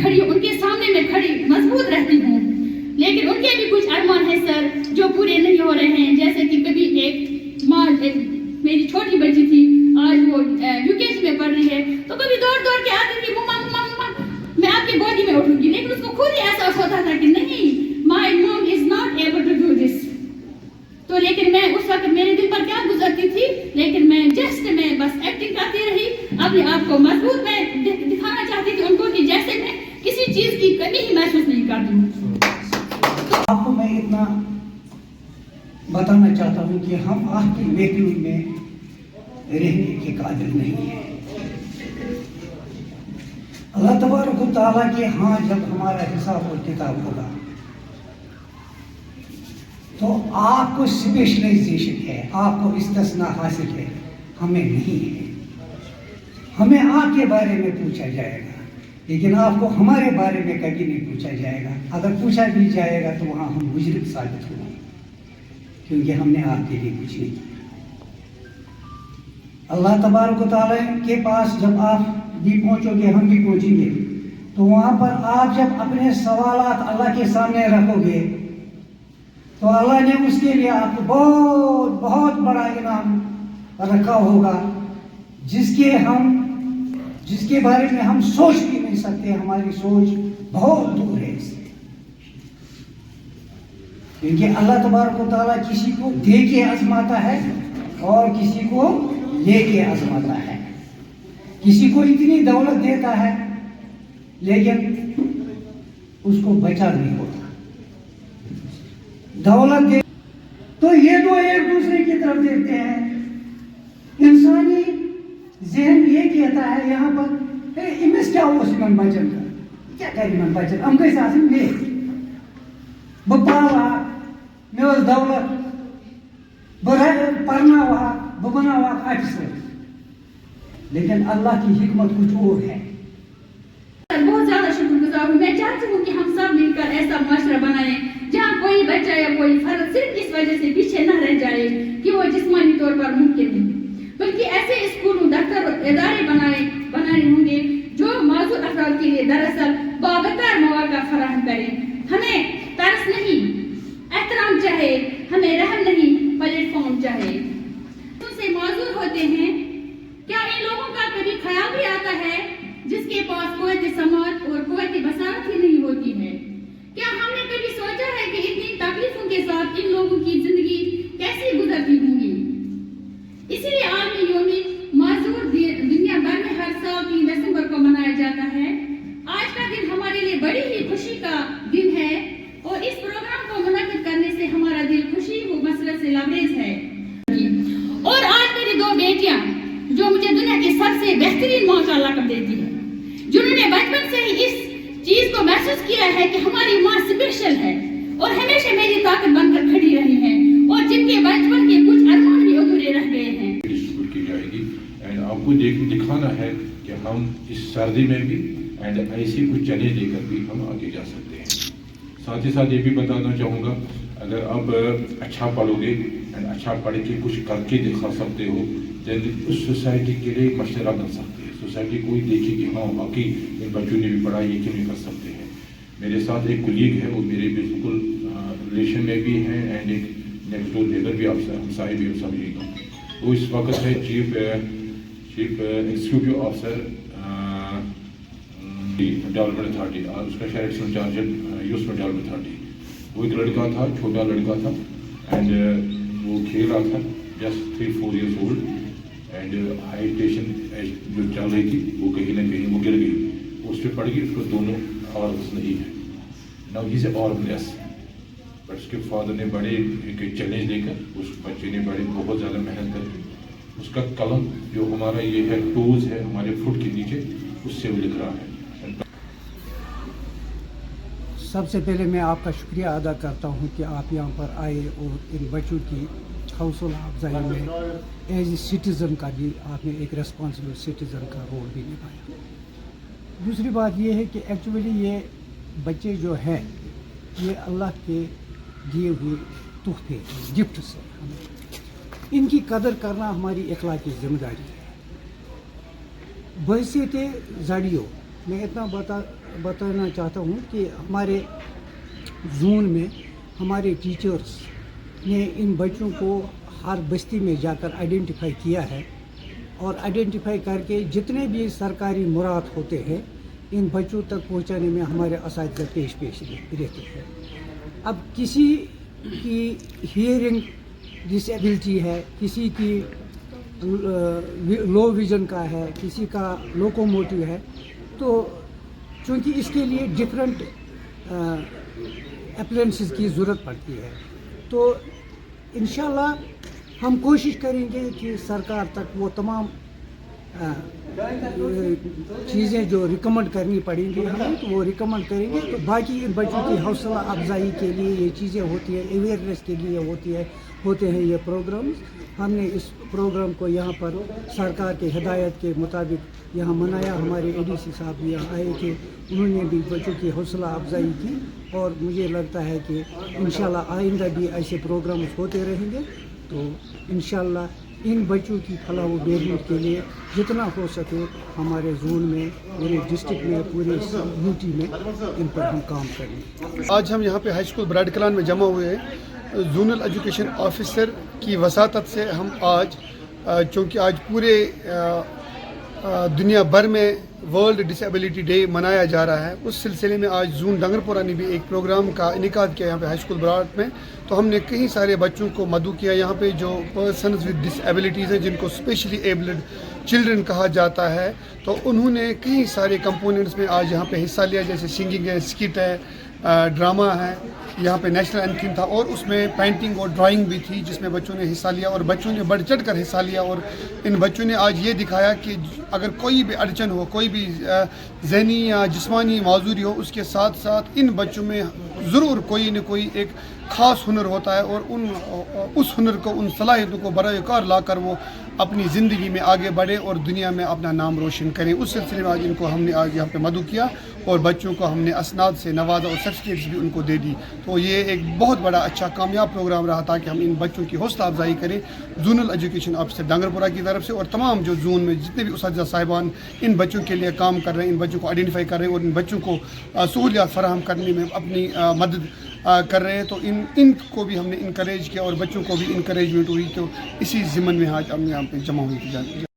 खड़ी हूँ, उनके सामने मैं खड़ी मजबूत रहती हूँ, लेकिन उनके भी कुछ अरमान है सर जो पूरे नहीं हो रहे हैं। जैसे कि कभी एक माँ, मेरी छोटी बच्ची थी, आज वो यूकेजी में पढ़ रही है, तो कभी दौड़ दौड़ के आती थी, मम्मा मम्मा मम्मा मैं आपकी गोदी में उठूंगी, लेकिन उसको खुद ही एहसास होता था कि नहीं, my mom is not able to do this. तो लेकिन मैं उस वक्त मेरे दिल पर क्या गुजरती थी, लेकिन मैं बस एक्टिंग करती रही, अपने आप को मजबूत मैं दिखाना चाहती थी उनको कि जैसे मैं किसी चीज की कमी ही महसूस नहीं करती हूँ। आपको मैं इतना बताना चाहता हूँ कि हम आपकी बेटियों में रहने के काबिल नहीं है। अल्लाह तबारक व तआला के हाँ जब हमारा हिसाब और किताब होगा तो आपको स्पेशलाइजेशन है, आपको इस्तिस्ना हासिल है, हमें नहीं है। हमें आपके बारे में पूछा जाएगा, लेकिन आपको हमारे बारे में कभी नहीं पूछा जाएगा। अगर पूछा भी जाएगा तो वहाँ हम मुजरिम साबित होंगे, क्योंकि हमने आपके लिए कुछ नहीं किया। अल्लाह तबारक व तआला के पास जब आप भी पहुँचोगे, हम भी पहुँचेंगे, तो वहाँ पर आप जब अपने सवालात अल्लाह के सामने रखोगे तो अल्लाह ने उसके लिए आपको बहुत बड़ा इनाम रखा होगा, जिसके बारे में हम सोच भी नहीं सकते। हमारी सोच बहुत दूर है इससे, क्योंकि अल्लाह तबारक व तआला किसी को दे के आजमाता है और किसी को ले के आजमाता है। किसी को इतनी दौलत देता है लेकिन उसको बचा नहीं होता। दौलत दे तो ये दो एक दूसरे की तरफ देखते हैं। इंसानी ज़हन ये कहता है यहाँ पर इमेज क्या हो सिमन बचन का क्या करें बचन हम कैसे आसिम ले बपाला मेरे दौलत पढ़ना हुआ बना हुआ ऑफिसर, लेकिन अल्लाह की हिकमत कुछ और है। बहुत ज्यादा शुक्रगुजार हूँ। मैं चाहती हूँ कि हम सब मिलकर ऐसा माशरा बनाएं जहाँ कोई बच्चा या कोई फर्द सिर्फ इस वजह से पीछे न रह जाए कि वो जिस्मानी तौर पर मुमकिन है, बल्कि ऐसे स्कूलों दफ्तर और इदारे बनाए होंगे जो माजूर अफराद के लिए दरअसल बाबतर मौका फराहम करें। हमें तरस नहीं, एहतराम चाहे, हमें रहम नहीं, प्लेटफॉर्म चाहे। तुमसे माजूर होते हैं, क्या इन लोगों का कभी ख्याल भी आता है जिसके पास कोई समाज और कोई बसारत ही नहीं होती है? क्या हमने कभी सोचा है कि इतनी तकलीफों के साथ इन लोगों की जिंदगी कैसी गुजरती होंगी? इसीलिए आलमी यौम माजूर दुनिया भर में हर साल 3 दिसंबर को मनाया जाता है। आज का दिन हमारे लिए बड़ी ही खुशी का दिन है और इस प्रोग्राम को मुनक्किद करने से हमारा दिल खुशी व मसरत से लबरेज है। और आज मेरी 2 बेटियां जो मुझे दुनिया की सबसे बेहतरीन माँ का लक़ब देती है, जिन्होंने बचपन से ही इस चीज को महसूस किया है कि हमारी माँ स्पेशल है और हमेशा मेरी ताकत बनकर खड़ी रही है, और जिनके बचपन के कुछ अरमान भी अधूरे रह गए हैं। डिस्ट्रीब्यूट की जाएगी एंड आपको दिखाना है कि हम इस सर्दी में भी एंड ऐसी कुछ चैलेंज लेकर भी हम आगे जा सकते हैं। साथ ही साथ ये भी बताना चाहूँगा, अगर आप अच्छा पढ़ोगे एंड अच्छा पढ़ के कुछ करके दिखा सकते हो, देन उस सोसाइटी के लिए मशवरा बन सकते हैं। सोसाइटी कोई देखे कि हाँ बाकी इन बच्चों ने भी पढ़ा, ये क्यों नहीं कर सकते हैं। मेरे साथ एक कुलीग है, वो मेरे बिल्कुल रिलेशन में भी हैं एंड एक नेक्स्ट डोर नेबर भी हमसाए भी हो समझिएगा। वो इस वक्त है chief executive officer development authority, और उसका शायद इंचार्ज यूथ डेवलपमेंट अथॉरिटी। वो एक लड़का था, छोटा लड़का था एंड वो खेल रहा था, just 3-4 years old and high tension जो चल रही थी वो कहीं ना कहीं वो गिर गई, उस पर पड़ गई, उसको दोनों आवाज़ नहीं है। नाउ ही इज ऑर्गलेस, बट उसके फादर ने बड़े एक चैलेंज लेकर उस बच्चे ने बहुत ज़्यादा मेहनत करके उसका कलम जो हमारा ये है टोज है हमारे फुट के नीचे, उससे वो लिख रहा है। सबसे पहले मैं आपका शुक्रिया अदा करता हूं कि आप यहां पर आए और इन बच्चों की हौसला अफजाई में एज ए सिटीज़न का भी आपने एक रेस्पॉन्सिबल सिटीज़न का रोल भी निभाया। दूसरी बात ये है कि एक्चुअली ये बच्चे जो हैं ये अल्लाह के दिए हुए तोहफे गिफ्ट से हमें इनकी कदर करना हमारी अखलाकी जिम्मेदारी है। बहसीत ज़रियो मैं इतना बताना चाहता हूँ कि हमारे जोन में हमारे टीचर्स ने इन बच्चों को हर बस्ती में जाकर आइडेंटिफाई किया है और आइडेंटिफाई करके जितने भी सरकारी मुराद होते हैं इन बच्चों तक पहुंचाने में हमारे असातिज़ा पेश रहते हैं। अब किसी की हियरिंग डिसेबिलिटी है, किसी की लो विज़न का है, किसी का लोकोमोटिव है, तो चूँकि इसके लिए डिफरेंट अप्लायंसेस की ज़रूरत पड़ती है, तो इंशाल्लाह हम कोशिश करेंगे कि सरकार तक वो तमाम चीज़ें जो रिकमेंड करनी पड़ेंगी हमें, तो वो रिकमेंड करेंगे। तो बाकी इन बच्चों की हौसला अफजाई के लिए ये चीज़ें होती है, अवेयरनेस के लिए होते हैं ये प्रोग्राम्स। हमने इस प्रोग्राम को यहाँ पर सरकार के हिदायत के मुताबिक यहाँ मनाया। हमारे एडीसी साहब भी यहाँ आए थे, उन्होंने भी बच्चों की हौसला अफजाई की और मुझे लगता है कि इंशाल्लाह आइंदा भी ऐसे प्रोग्राम्स होते रहेंगे। तो इंशाल्लाह इन बच्चों की फलाह व बहबूद के लिए जितना हो सके हमारे जोन में, पूरे डिस्ट्रिक्ट में, पूरे यूटी में इन पर हम काम करेंगे। आज हम यहाँ पे हाई स्कूल ब्राड कलान में जमा हुए हैं। जोनल एजुकेशन ऑफिसर की वसातत से हम आज, चूँकि आज पूरे दुनिया भर में वर्ल्ड डिसेबिलिटी डे मनाया जा रहा है, उस सिलसिले में आज जून डंगरपुरा ने भी एक प्रोग्राम का इनेकाद किया यहाँ पे हाई स्कूल ब्राड में। तो हमने कई सारे बच्चों को मदऊ किया। यहाँ पे जो पर्सनस विद डिसेबिलिटीज़ हैं, जिनको स्पेशली एबल्ड चिल्ड्रन कहा जाता है, तो उन्होंने कई सारे कंपोनेंट्स में आज यहाँ पे हिस्सा लिया, जैसे सिंगिंग है, स्किट है, ड्रामा है, यहाँ पे नेशनल एंथम था और उसमें पेंटिंग और ड्राइंग भी थी जिसमें बच्चों ने हिस्सा लिया और बच्चों ने बढ़ चढ़ कर हिस्सा लिया। और इन बच्चों ने आज ये दिखाया कि अगर कोई भी अड़चन हो, कोई भी ज़हनी या जिस्मानी माजूरी हो, उसके साथ साथ इन बच्चों में ज़रूर कोई न कोई एक ख़ास हुनर होता है और उस हुनर को, उन सलाहियतों को बराए कार ला कर वो अपनी ज़िंदगी में आगे बढ़े और दुनिया में अपना नाम रोशन करें। उस सिलसिले में आज इनको हमने आज यहाँ पे मदऊ किया और बच्चों को हमने असनाद से नवाजा और सर्टिफिकेट्स भी उनको दे दी। तो ये एक बहुत बड़ा अच्छा कामयाब प्रोग्राम रहा था कि हम इन बच्चों की हौसला अफजाई करें जोनल एजुकेशन ऑफिसर डंगरपुरा की तरफ से और तमाम जो जोन में जितने भी उस्ताद साहिबान इन बच्चों के लिए काम कर रहे हैं, इन बच्चों को आइडेंटिफाई कर रहे हैं और इन बच्चों को सहूलियात फराहम करने में अपनी मदद कर रहे हैं। तो इनको भी हमने इनकरेज किया और बच्चों को भी इनकरेजमेंट हुई। तो इसी ज़िम्मन में आज हम यहाँ पे जमा हुई थी।